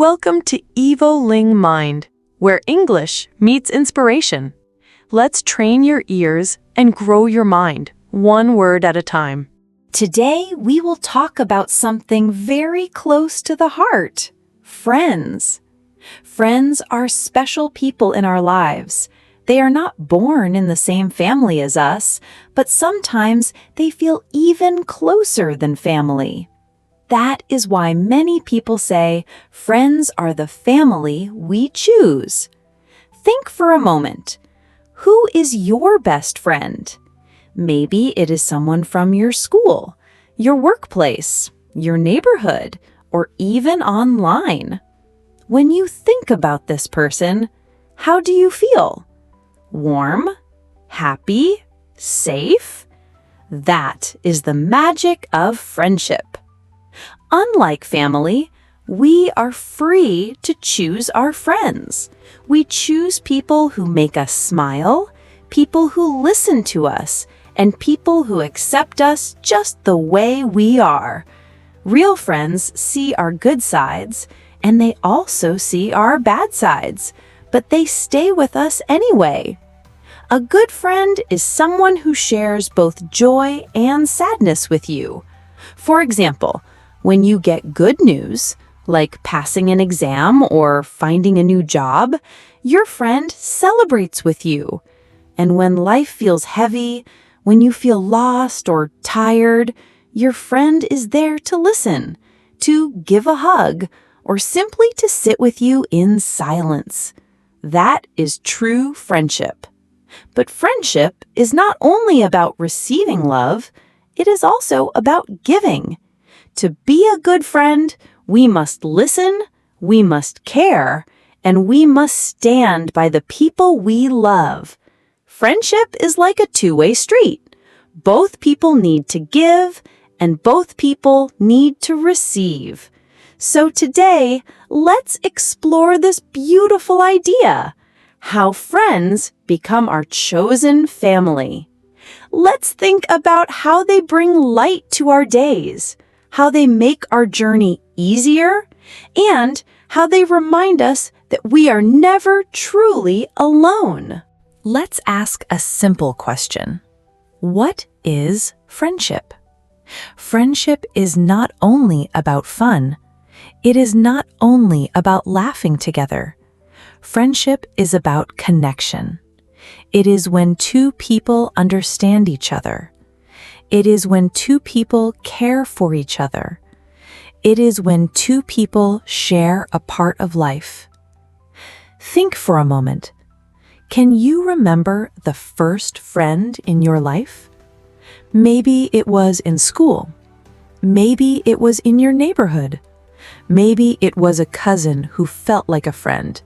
Welcome to EvoLing Mind, where English meets inspiration. Let's train your ears and grow your mind, one word at a time. Today, we will talk about something very close to the heart: friends. Friends are special people in our lives. They are not born in the same family as us, but sometimes they feel even closer than family. That is why many people say friends are the family we choose. Think for a moment. Who is your best friend? Maybe it is someone from your school, your workplace, your neighborhood, or even online. When you think about this person, how do you feel? Warm? Happy? Safe? That is the magic of friendship. Unlike family, we are free to choose our friends. We choose people who make us smile, people who listen to us, and people who accept us just the way we are. Real friends see our good sides, and they also see our bad sides, but they stay with us anyway. A good friend is someone who shares both joy and sadness with you. For example, when you get good news, like passing an exam or finding a new job, your friend celebrates with you. And when life feels heavy, when you feel lost or tired, your friend is there to listen, to give a hug, or simply to sit with you in silence. That is true friendship. But friendship is not only about receiving love, it is also about giving. To be a good friend, we must listen, we must care, and we must stand by the people we love. Friendship is like a two-way street. Both people need to give, and both people need to receive. So today, let's explore this beautiful idea: how friends become our chosen family. Let's think about how they bring light to our days, how they make our journey easier, and how they remind us that we are never truly alone. Let's ask a simple question. What is friendship? Friendship is not only about fun. It is not only about laughing together. Friendship is about connection. It is when two people understand each other. It is when two people care for each other. It is when two people share a part of life. Think for a moment. Can you remember the first friend in your life? Maybe it was in school. Maybe it was in your neighborhood. Maybe it was a cousin who felt like a friend.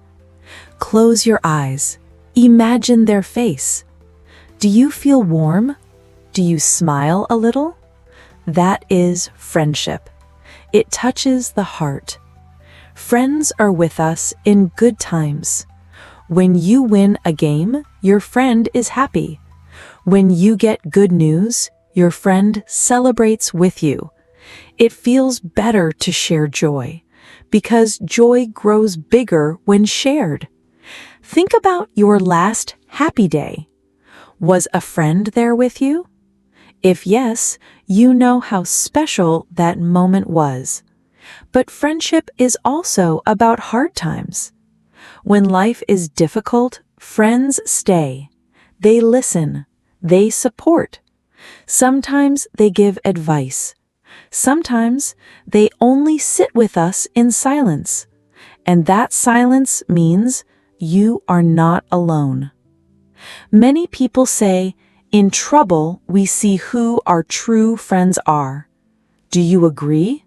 Close your eyes. Imagine their face. Do you feel warm? Do you smile a little? That is friendship. It touches the heart. Friends are with us in good times. When you win a game, your friend is happy. When you get good news, your friend celebrates with you. It feels better to share joy, because joy grows bigger when shared. Think about your last happy day. Was a friend there with you? If yes, you know how special that moment was. But friendship is also about hard times. When life is difficult, friends stay. They listen. They support. Sometimes they give advice. Sometimes they only sit with us in silence. And that silence means you are not alone. Many people say, in trouble, we see who our true friends are. Do you agree?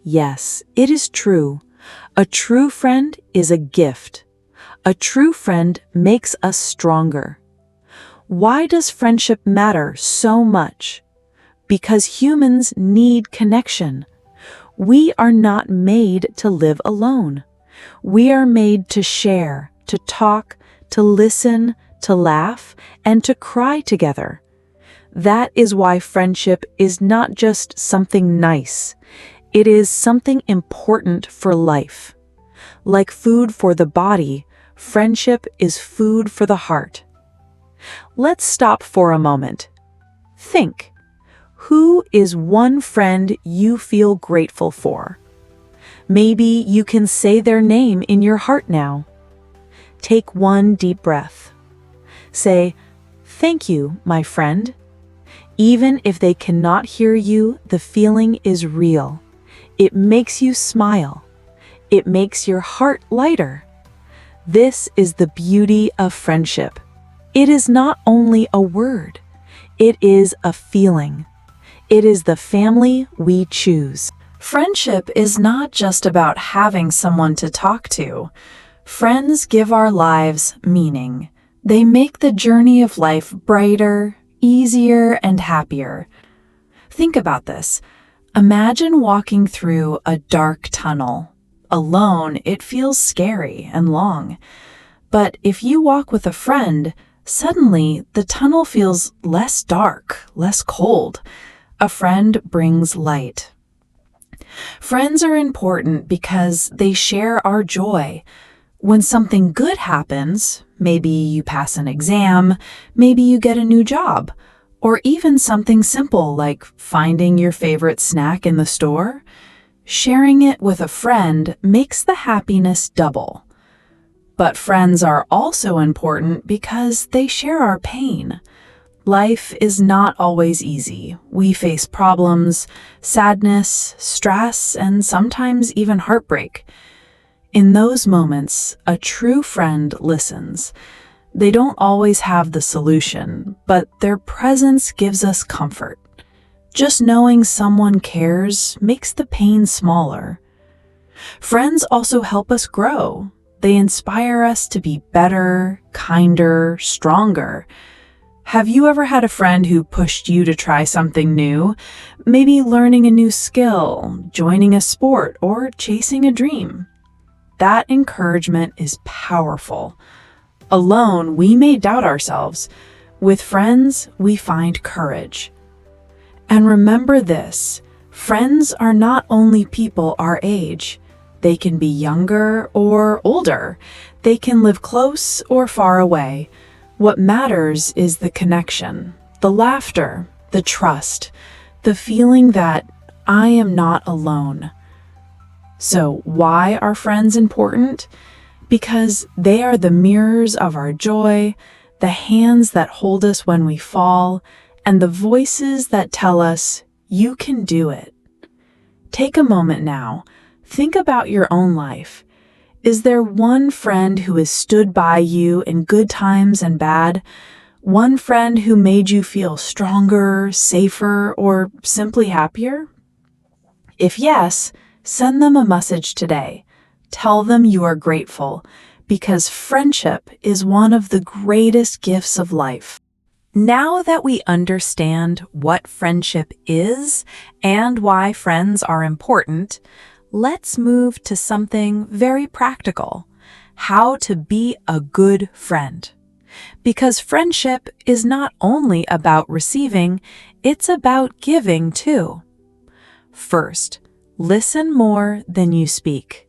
Yes, it is true. A true friend is a gift. A true friend makes us stronger. Why does friendship matter so much? Because humans need connection. We are not made to live alone. We are made to share, to talk, to listen, to laugh, and to cry together. That is why friendship is not just something nice. It is something important for life. Like food for the body, friendship is food for the heart. Let's stop for a moment. Think. Who is one friend you feel grateful for? Maybe you can say their name in your heart now. Take one deep breath. Say, "Thank you, my friend." Even if they cannot hear you, the feeling is real. It makes you smile. It makes your heart lighter. This is the beauty of friendship. It is not only a word, it is a feeling. It is the family we choose. Friendship is not just about having someone to talk to. Friends give our lives meaning. They make the journey of life brighter, easier, and happier. Think about this. Imagine walking through a dark tunnel. Alone, it feels scary and long. But if you walk with a friend, suddenly the tunnel feels less dark, less cold. A friend brings light. Friends are important because they share our joy. When something good happens, maybe you pass an exam, maybe you get a new job, or even something simple like finding your favorite snack in the store, sharing it with a friend makes the happiness double. But friends are also important because they share our pain. Life is not always easy. We face problems, sadness, stress, and sometimes even heartbreak. In those moments, a true friend listens. They don't always have the solution, but their presence gives us comfort. Just knowing someone cares makes the pain smaller. Friends also help us grow. They inspire us to be better, kinder, stronger. Have you ever had a friend who pushed you to try something new? Maybe learning a new skill, joining a sport, or chasing a dream? That encouragement is powerful. Alone, we may doubt ourselves. With friends, we find courage. And remember this, friends are not only people our age. They can be younger or older. They can live close or far away. What matters is the connection, the laughter, the trust, the feeling that I am not alone. So why are friends important? Because they are the mirrors of our joy, the hands that hold us when we fall, and the voices that tell us, you can do it. Take a moment now. Think about your own life. Is there one friend who has stood by you in good times and bad? One friend who made you feel stronger, safer, or simply happier? If yes, send them a message today. Tell them you are grateful, because friendship is one of the greatest gifts of life. Now that we understand what friendship is and why friends are important, let's move to something very practical, how to be a good friend. Because friendship is not only about receiving, it's about giving too. First, listen more than you speak.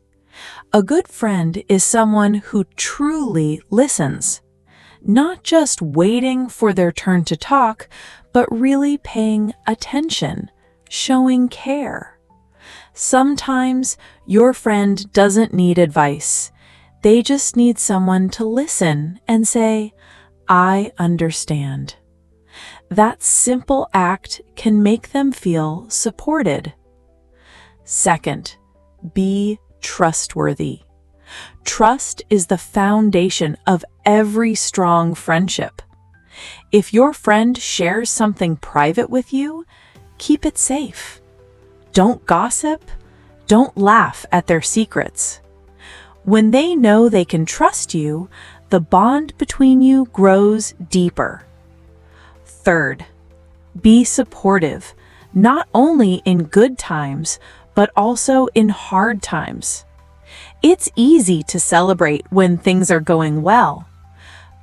A good friend is someone who truly listens, not just waiting for their turn to talk, but really paying attention, showing care. Sometimes your friend doesn't need advice. They just need someone to listen and say, I understand. That simple act can make them feel supported. Second, be trustworthy. Trust is the foundation of every strong friendship. If your friend shares something private with you, keep it safe. Don't gossip. Don't laugh at their secrets. When they know they can trust you, the bond between you grows deeper. Third, be supportive, not only in good times, but also in hard times. It's easy to celebrate when things are going well,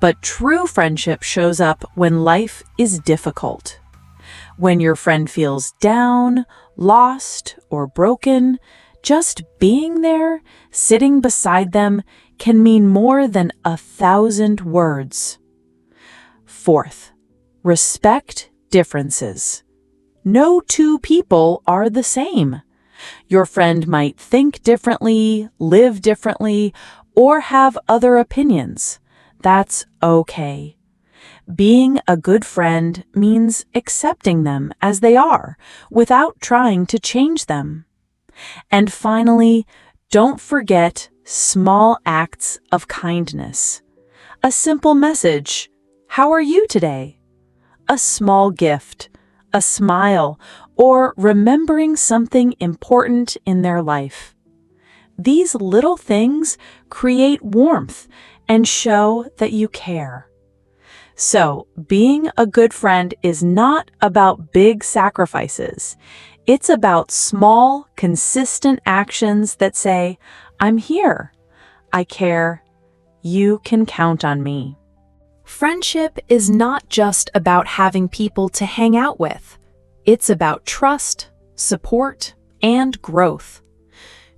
but true friendship shows up when life is when your friend feels down, lost, or broken, Just being there, sitting beside them, can mean more than 1,000 words. Fourth, respect differences. No two people are the same. Your friend might think differently, live differently, or have other opinions. That's okay. Being a good friend means accepting them as they are, without trying to change them. And finally, don't forget small acts of kindness. A simple message, "How are you today?" A small gift, a smile, or remembering something important in their life. These little things create warmth and show that you care. So, being a good friend is not about big sacrifices. It's about small, consistent actions that say, "I'm here. I care. You can count on me." Friendship is not just about having people to hang out with. It's about trust, support, and growth.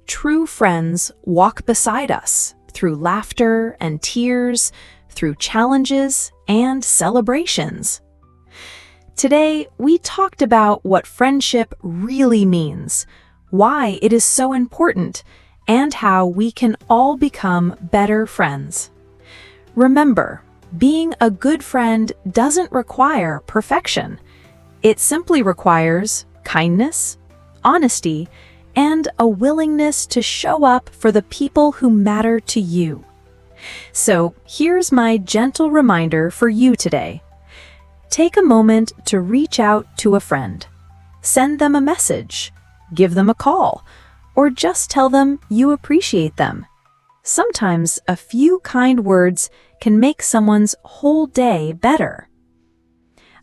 True friends walk beside us through laughter and tears, through challenges and celebrations. Today, we talked about what friendship really means, why it is so important, and how we can all become better friends. Remember, being a good friend doesn't require perfection. It simply requires kindness, honesty, and a willingness to show up for the people who matter to you. So here's my gentle reminder for you today. Take a moment to reach out to a friend. Send them a message, give them a call, or just tell them you appreciate them. Sometimes a few kind words can make someone's whole day better.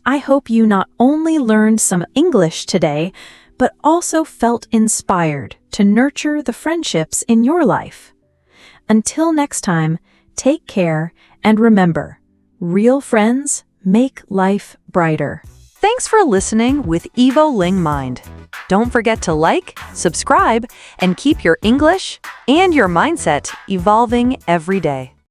I hope you not only learned some English today, but also felt inspired to nurture the friendships in your life. Until next time, take care and remember, real friends make life brighter. Thanks for listening with EvoLing Mind. Don't forget to like, subscribe, and keep your English and your mindset evolving every day.